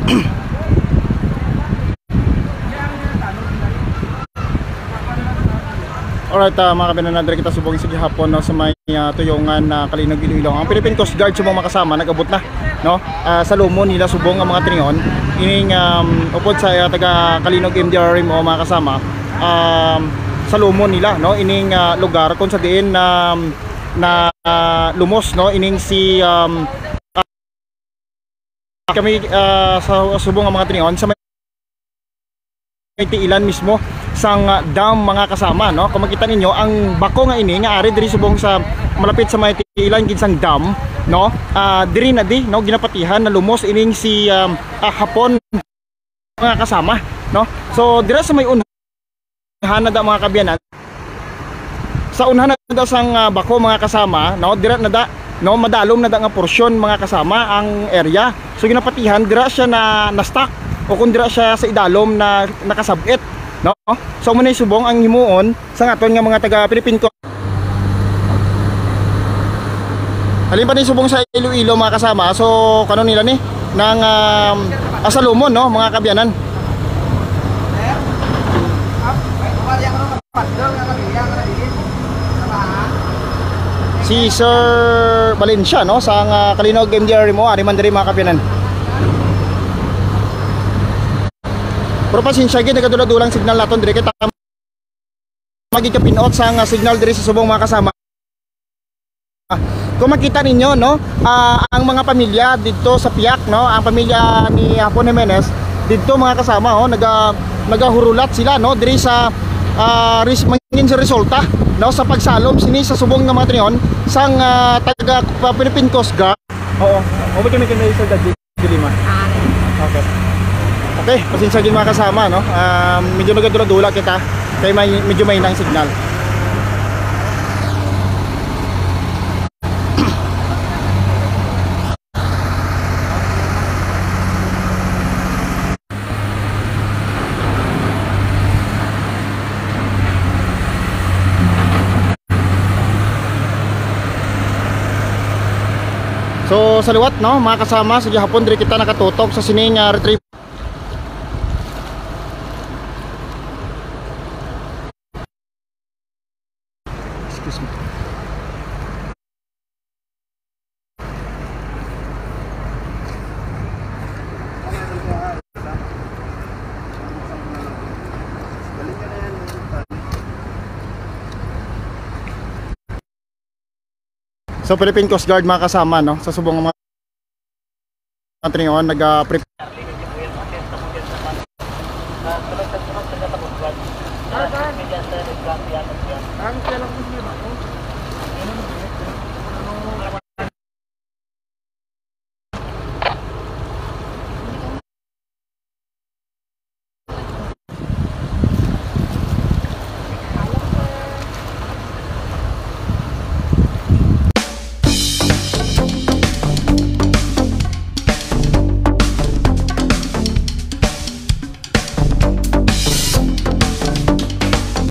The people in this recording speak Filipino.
Alright, mga kabinanadre, kita subong sige hapon no, sa may tuyungan na Kalinog, Iloilo. Ang Philippine Coast Guard subong makasama nag-abot na no, sa lumo nila subong ang mga tringon ining upod sa taga Kalinog MDRM o mga kasama sa lumo nila no, ining lugar kung sa diin na lumos no, ining si kami sa subong ang mga tringon sa may tiilan mismo sang dam mga kasama no. Kung makita ninyo ang bako nga ini nga ari diri subong sa malapit sa may tiilan ginsang dam no, diri na di no ginapatihan na lumos ining si hapon mga kasama no. So dira sa may unahan na da mga kabyanan, sa unahan na da sang bako mga kasama no, dira na da no, madalom na da nga porsyon mga kasama ang area. So ginapatihan dira siya na stuck o kung dira siya sa idalom na nakasabit no. So muna subong ang himuon sa aton nga mga taga Philippine Coast. Halin pa ni subong sa Iloilo mga kasama. So kanon nila ni nang asalumon no mga kabyanan. Si Sir Valencia no sa Kalinog MDR mo ari man diri mga kabyanan. Pero pasensya gid nagdula-dulang signal naton dire kita magikapinot sa signal dire sa subong mga kasama. Kung makita ninyo no, ang mga pamilya dito sa Piak no, ang pamilya ni Hapon Jimenez dito mga kasama oh, nagahurulat sila no dire sa mangin sa resulta no sa pagsalom sini sa subong nga mga tringon sang taga Philippine Coast Guard. Oo, mo kami kinay sa Dilima. Okay. Okay, pasensya din mga kasama no. Medyo nagadula-dula kita kay medyo may nang signal. So sa liwat no mga kasama, sa hapon diri kita nakatutok sa sining retrieve. Excuse me. So Philippine Coast Guard mga kasama no, sa subong mga tringon nag-prepare.